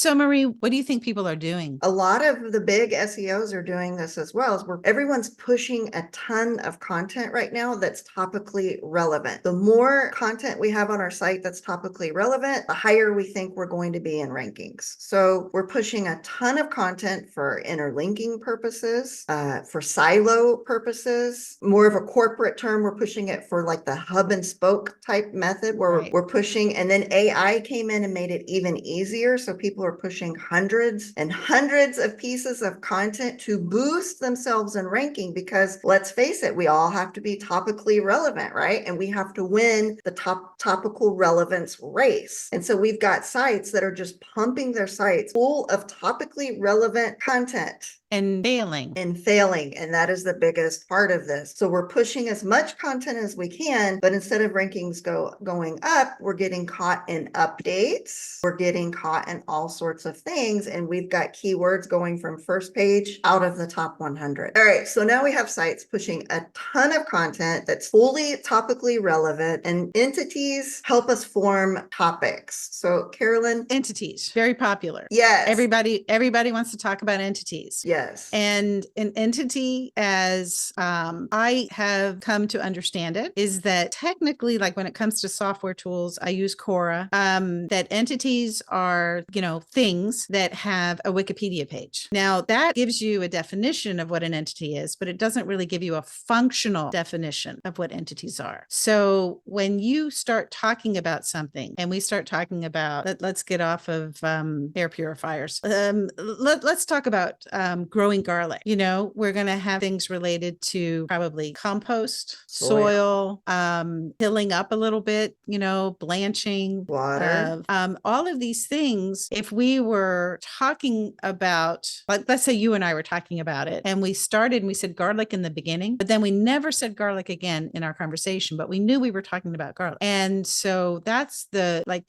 So Marie, what do you think people are doing? A lot of the big SEOs are doing this as well, is where everyone's pushing a ton of content right now that's topically relevant. The more content we have on our site that's topically relevant, the higher we think we're going to be in rankings. So we're pushing a ton of content for interlinking purposes, for silo purposes, more of a corporate term. We're pushing it for like the hub and spoke type method where Right. we're pushing, and then AI came in and made it even easier. So people are pushing hundreds and hundreds of pieces of content to boost themselves in ranking, because let's face it, we all have to be topically relevant, right? And we have to win the topical relevance race. And so we've got sites that are just pumping their sites full of topically relevant content And failing. and that is the biggest part of this. So we're pushing as much content as we can, but instead of rankings going up, we're getting caught in updates, we're getting caught in all sorts of things, and we've got keywords going from first page out of the top 100. All right, so now we have sites pushing a ton of content that's fully topically relevant, and entities help us form topics. So Carolyn, Entities, very popular. yes, Everybody wants to talk about entities. yes. And an entity, as I have come to understand it, is that technically, like when it comes to software tools, I use Quora, that entities are, things that have a Wikipedia page. Now, that gives you a definition of what an entity is, but it doesn't really give you a functional definition of what entities are. So when you start talking about something, and we start talking about, let's get off of air purifiers. Let's talk about growing garlic. We're going to have things related to probably compost, soil, hilling up a little bit, blanching, water, all of these things. If we were talking about, like, let's say you and I were talking about it, and we started and we said garlic in the beginning, but then we never said garlic again in our conversation, but we knew we were talking about garlic. And so that's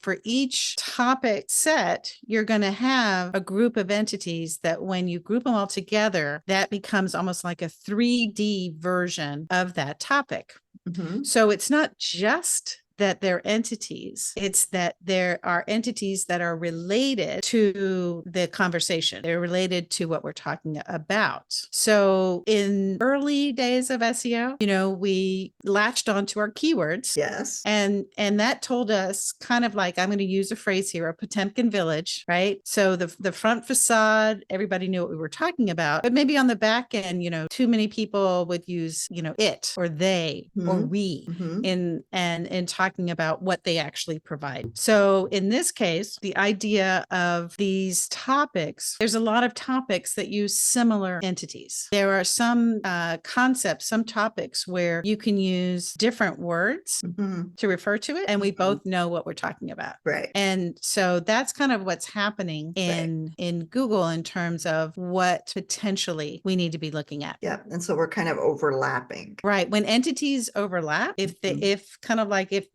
for each topic set, you're going to have a group of entities that when you group them all together, that becomes almost like a 3D version of that topic. Mm-hmm. So it's not just that they're entities, it's that there are entities that are related to the conversation. They're related to what we're talking about. So in early days of SEO, we latched onto our keywords. Yes. And that told us kind of like, I'm going to use a phrase here, a Potemkin village, right? So the front facade, everybody knew what we were talking about, but maybe on the back end, too many people would use, it or they or we in talking about what they actually provide. So in this case, the idea of these topics, there's a lot of topics that use similar entities. There are some concepts, some topics where you can use different words to refer to it, and we both know what we're talking about. Right. And so that's kind of what's happening in Google in terms of what potentially we need to be looking at. Yeah. And so we're kind of overlapping. Right. When entities overlap,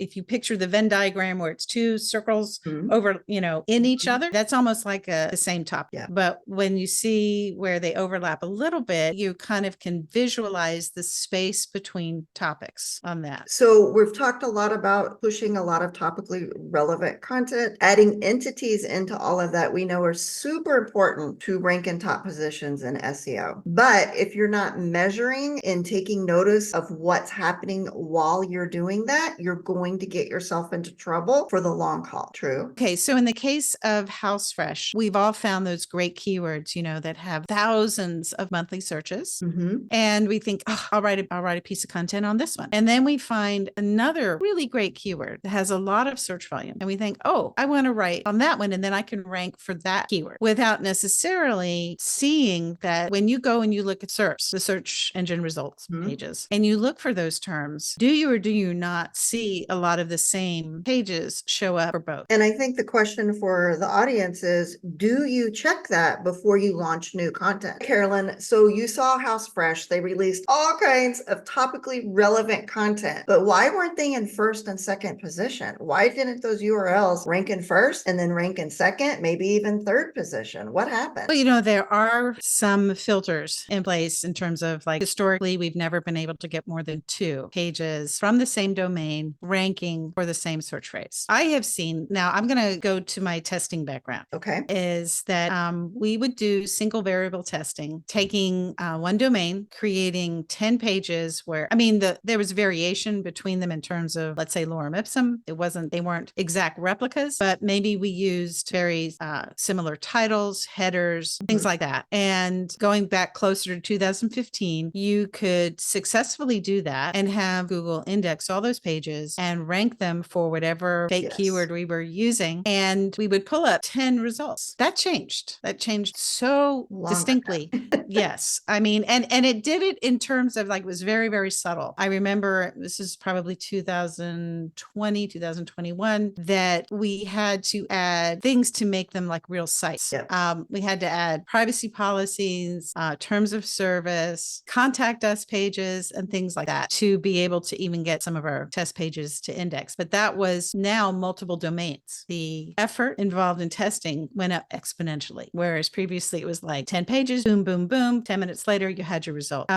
if you picture the Venn diagram where it's two circles over, in each other, that's almost like the same topic. Yeah. But when you see where they overlap a little bit, you kind of can visualize the space between topics on that. So we've talked a lot about pushing a lot of topically relevant content, adding entities into all of that we know are super important to rank in top positions in SEO. But if you're not measuring and taking notice of what's happening while you're doing that, you're going to get yourself into trouble for the long haul. True. Okay. So in the case of HouseFresh, we've all found those great keywords, that have thousands of monthly searches. And we think, I'll write a piece of content on this one. And then we find another really great keyword that has a lot of search volume. And we think, I want to write on that one. And then I can rank for that keyword without necessarily seeing that when you go and you look at the search engine results pages, and you look for those terms, do you or do you not see a lot of the same pages show up for both? And I think the question for the audience is, do you check that before you launch new content? Carolyn, so you saw HouseFresh, they released all kinds of topically relevant content, but why weren't they in first and second position? Why didn't those URLs rank in first and then rank in second, maybe even third position? What happened? Well, there are some filters in place in terms of, like, historically, we've never been able to get more than 2 pages from the same domain ranked ranking for the same search phrase. I have seen, now I'm going to go to my testing background. Okay. Is that we would do single variable testing, taking one domain, creating 10 pages where, I mean, there was variation between them in terms of, let's say, lorem ipsum. They weren't exact replicas, but maybe we used very similar titles, headers, things like that. And going back closer to 2015, you could successfully do that and have Google index all those pages and rank them for whatever fake keyword we were using. And we would pull up 10 results. That changed. That changed so distinctly. Yes. I mean, and it did it in terms of like, it was very, very subtle. I remember this is probably 2020, 2021, that we had to add things to make them like real sites. We had to add privacy policies, terms of service, contact us pages, and things like that to be able to even get some of our test pages to index. But that was now multiple domains. The effort involved in testing went up exponentially, whereas previously it was like 10 pages, boom, boom, boom. 10 minutes later, you had your result.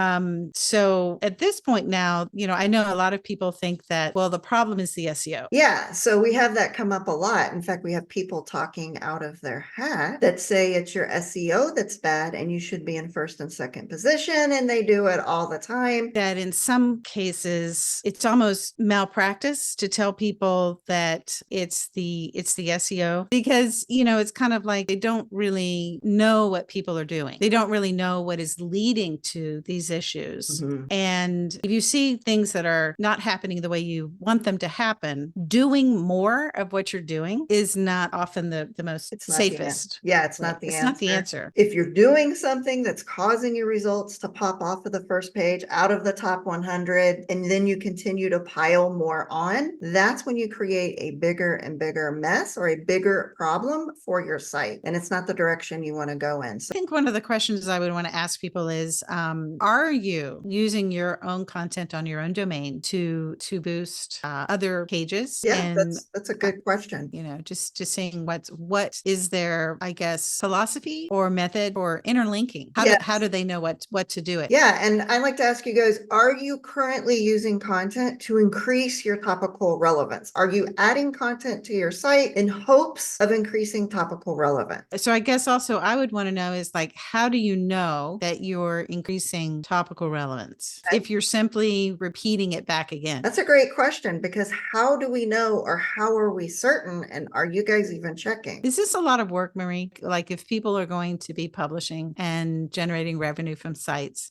So at this point now, I know a lot of people think that, well, the problem is the SEO. Yeah. So we have that come up a lot. In fact, we have people talking out of their hat that say it's your SEO that's bad and you should be in first and second position. And they do it all the time. That in some cases, it's almost malpractice to tell people that it's the SEO, because, it's kind of like they don't really know what people are doing. They don't really know what is leading to these issues. And if you see things that are not happening the way you want them to happen, doing more of what you're doing is not often the most safest. It's not the answer. It's not the answer. If you're doing something that's causing your results to pop off of the first page out of the top 100, and then you continue to pile more on, that's when you create a bigger and bigger mess or a bigger problem for your site. And it's not the direction you want to go in. So I think one of the questions I would want to ask people is, are you using your own content on your own domain to boost other pages? Yeah, and that's a good question. Just seeing what is their, I guess, philosophy or method or interlinking. How do they know what to do it? Yeah. And I like to ask you guys, are you currently using content to increase your topical relevance? Are you adding content to your site in hopes of increasing topical relevance? So I guess also I would want to know is like, how do you know that you're increasing topical relevance if you're simply repeating it back again? That's a great question, because how do we know, or how are we certain? And are you guys even checking? Is this a lot of work, Marie? Like, if people are going to be publishing and generating revenue from sites,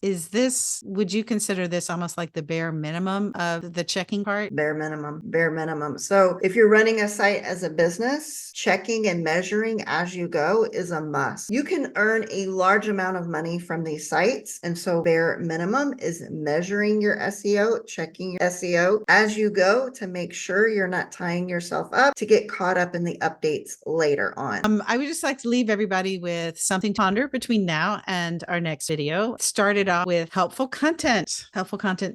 would you consider this almost like the bare minimum of the checking part? Bare minimum. So if you're running a site as a business, checking and measuring as you go is a must. You can earn a large amount of money from these sites. And so bare minimum is measuring your SEO, checking your SEO as you go to make sure you're not tying yourself up to get caught up in the updates later on. I would just like to leave everybody with something to ponder between now and our next video. Started off with helpful content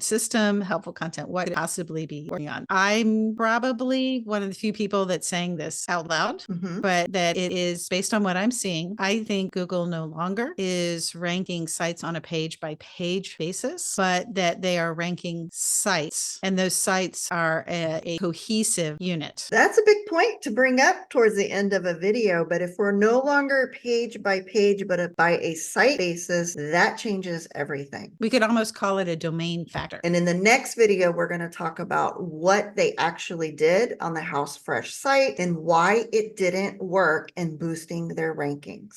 system, helpful content, what could possibly be working on. I'm probably one of the few people that's saying this out loud, but that it is based on what I'm seeing. I think Google no longer is ranking sites on a page by page basis, but that they are ranking sites, and those sites are a cohesive unit. That's a big point to bring up towards the end of a video, but if we're no longer page by page, but by a site basis, that changes everything. We could almost call it a domain factor. And in the next video, we're going to talk about what they actually did on the HouseFresh site and why it didn't work in boosting their rankings.